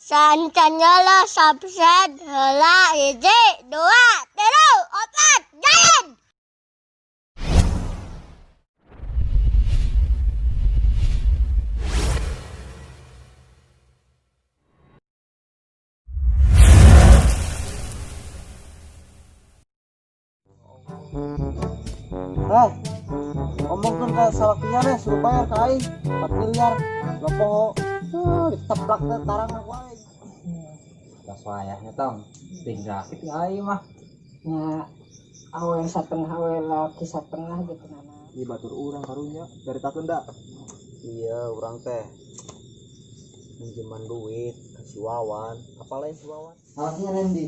Sancanya lah subset heula hiji, dua, tilu, opat, jalan. Ngomongkan ke salakinya nih suruh bayar ke aing 4 miliar lopo diteplak ke tarang aku aing. Pas wayahnya tong ting grafik aing mah Ya, awal setengah awal lagi setengah gitu nana. Di batur urang karunya dari takenda. Iya, urang teh minjeman duit ke si Wawan. Apa lain si Wawan? salakinya Lendi.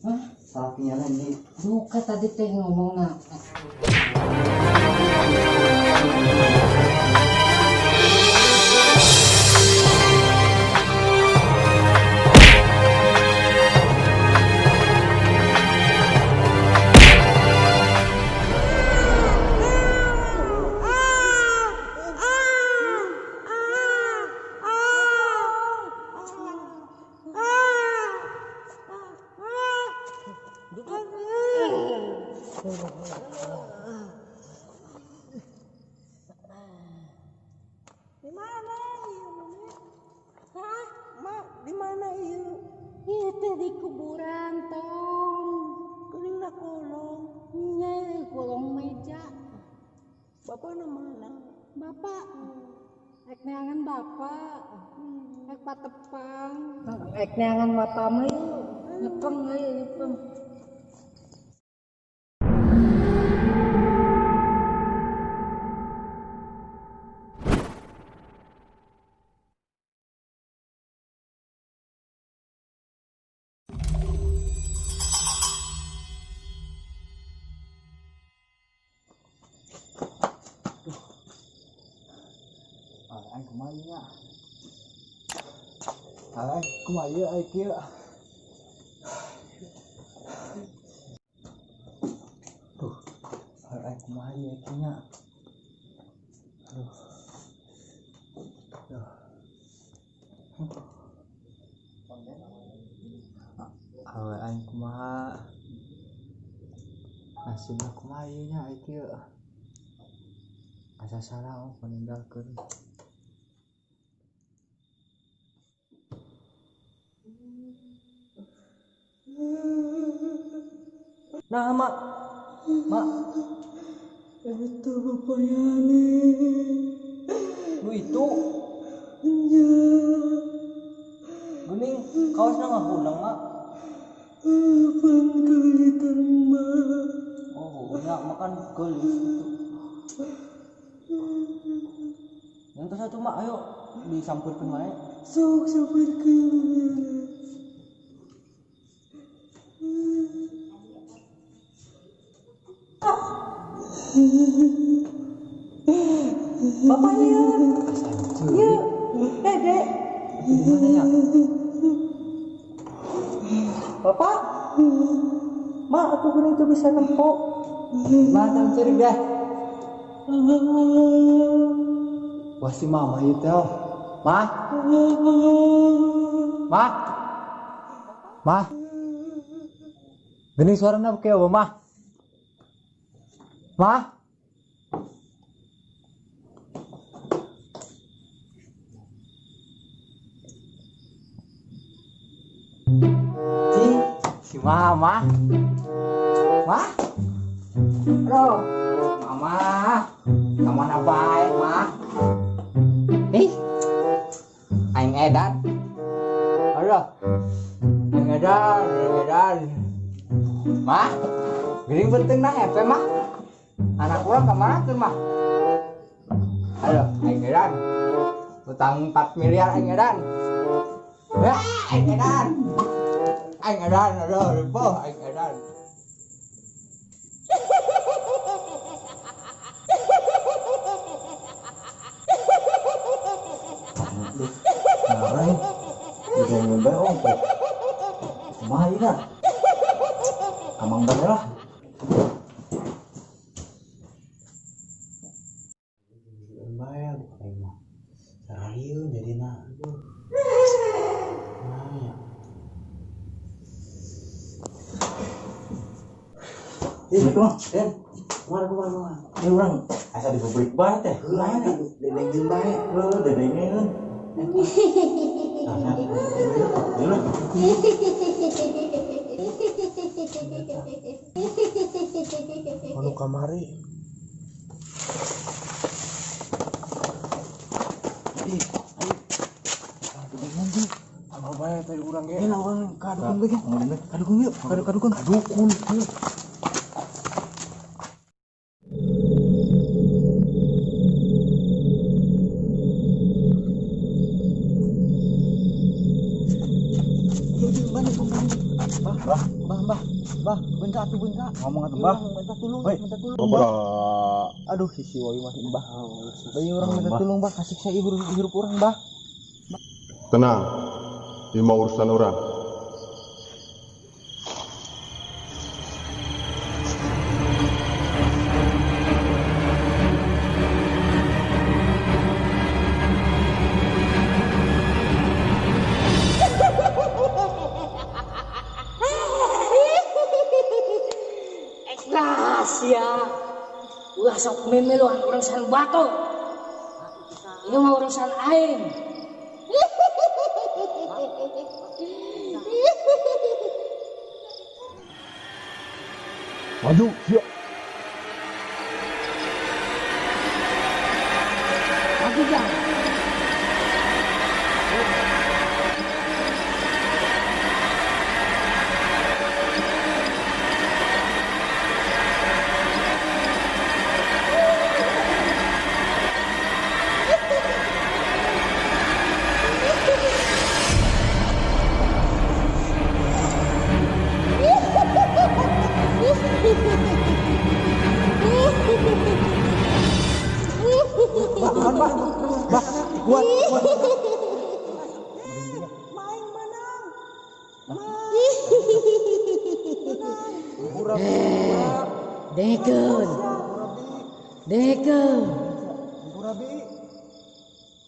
Hah? Salakinya Lendi. Buka tadi teh ngomongna. Di mana ieu? Hah? Mak, di mana ieu? Ieu teh di kuburan tong. Kuringna kolong. Nya kolong meja. Bapak mana? Bapak. Ek neangan bapak. Ek patepang. Ek neangan bapak mah nyepeng nyepeng. Aing kumaha nya? Aing kumaha ieu ai kieu? Aing kumaha ieu kieu nya? Awe aing kumaha? Nasibna kumaha ieu nya ai kieu? Asa salah meninggalkeun. Nah, mak. Itu bapaknya nih. Lu itu Ya, geuning kaosna ngabulang, mak. pan kulitan mah. Oh, nya makan geulis itu. Yang tos atuh, mak, ayo disampeurkeun wae. Sok sabarkeun. Bapak ya, ya, Dede. Gimana nya? Bapak, mak aku gini tuh bisa nempok. Mana ciri dah. Wah si mama ieu teh. Mah, mah. Geuning suarana ke eueuh, mah. Mah. Si mama. Mah. Bro, Mama. Kamana bae, mah. Ih. Aing edan. Aduh. Aing edan. Mah. Geuning beuteung na hepe, mah. Anak urang kamana tuh, mah? Aduh, aing edan. Utang 4 miliar aing edan. Ya, aing edan. Aing edan, aduh, ribuh aing edan. Ngarai. Udah nyampe ongkos. Kumaha ieu nya? Amang bae lah. Bayar aing mah. Sarahieu jadina. Itu, kemana? Ini orang asal di pabrik bae teh. Heula teh. Dedeng bae. Dedengnya. Anu kamari. Apa bae tadi urang ge. Ini orang kadukun ge. Kadukun yuk. Kadukun. Bah, bentar tuh bentar. Ngomong atuh, Bah. Minta tolong, Bah. Aduh, si Woi mah Bah. Bayi orang minta tolong, Bah. Kasih saya hirup orang, Bah. Tenang, ini mau urusan orang. Rahasia. Ulah sok memeluan urusan batu. Ini mah urusan aing. Maju, siap. Maju jang. Kuat.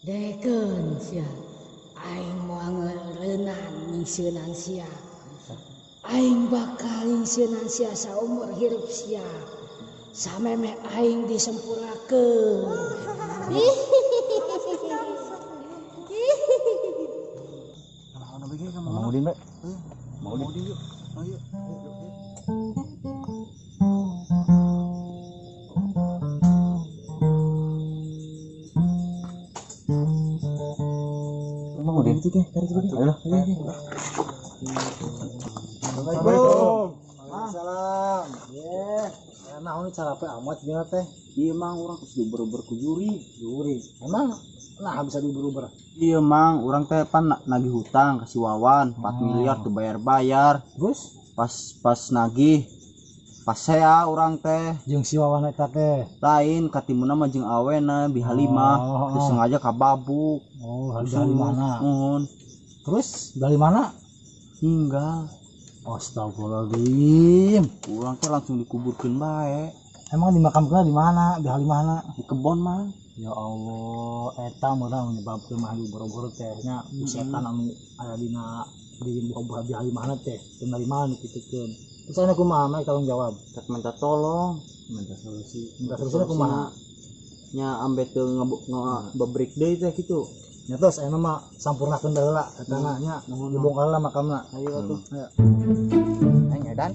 Deken sia. Aing moal ngeureunnan nyingseunnan sia. Aing bakal nyingseunnan sia saumur hirup sia. Sameme aing disempurakeun. Mau Udin, Mbak? Mau Udin yuk. Ayo. Mau Udin itu teh, tarik dulu. Ayo. Assalamualaikum. Waalaikumsalam. Yes. Nah, ini cara apa amat dia teh? Iya mang, orang terus diuber-uber ku juri. Emang nah bisa diuber-uber. Iya mang, orang teh pan nagih hutang kasih Wawan 4 miliar tuh bayar. Terus Pas nagih pas saya orang teh jeung si Wawan eta teh. lain katimuna mah jeung awena bihalima terus sengaja kababuk. Oh, dari mana? Mohon. Terus dari mana? Tinggal. Astagfirullahaladzim. Orang teh langsung dikuburkeun bae Emang dimakamkan di mana? Di mana? di kebon mang. Ya Allah, eta meureun menyebabkeun mah boro-boro teh nya setan anu aya dina di buah di mana teh, teu dari mana dipikirkeun. Terus anu kumaha mah tanggung jawab? Tak minta tolong, Minta solusi. Minta solusi solusi kumaha? nya ambe teu ngebreak deui teh kitu. Nya tos aya mah sampurnakeun baheula eta nya dibongkar lah makamna. Ayo atuh. Ayo. Aing edan.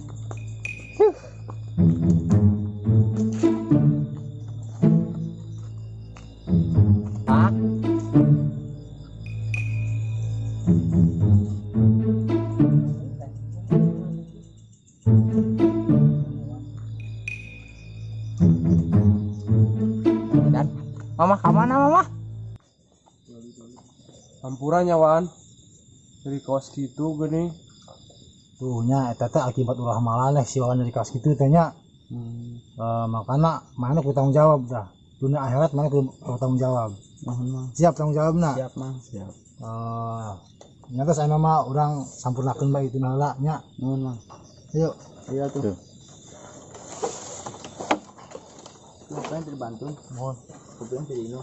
Mama kemana mama? Hampurannya Wan dari kaos gitu gini. Tuh nya eta teh akibat ulah malaneh si Wawan dari kaos kitu teh nya. Makana mana ku tanggung jawab dah. Dunia akhirat mana ku tanggung jawab. Siap tanggung jawabna? Siap mang, siap. Nyata saya mah orang sampurnakeun bae itu heula nya. Nuhun mang. Ayo. Iya tuh. Ngapain dibantu? Mohon. Kebetulan jadi ini.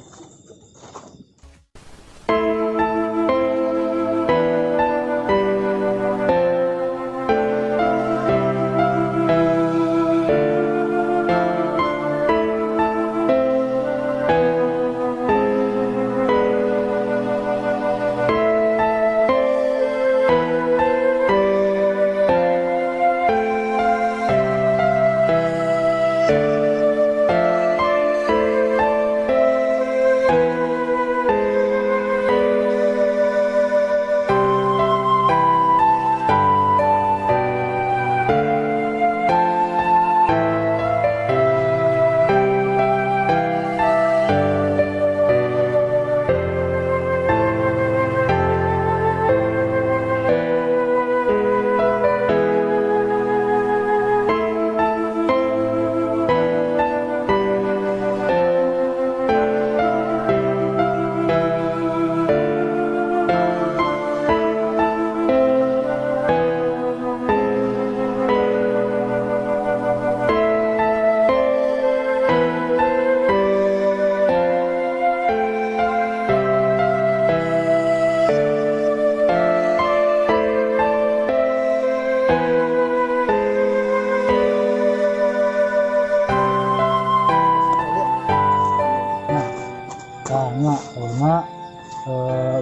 Tanya karena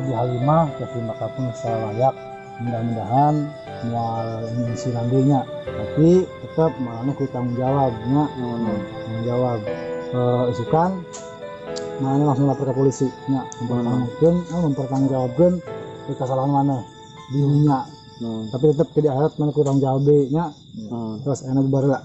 di Halimah kasih makapun secara layak, mudah-mudahan mual ngisi nantinya, tapi tetap malahnya ku tanggung jawabnya, tanggung jawab isukan malahnya langsung lapor ke polisi nya, mempertanggungjawabkan kesalahan mana dirinya, tapi tetap ke di akhirat mana ku tanggung jawabnya, terus enak baru lah.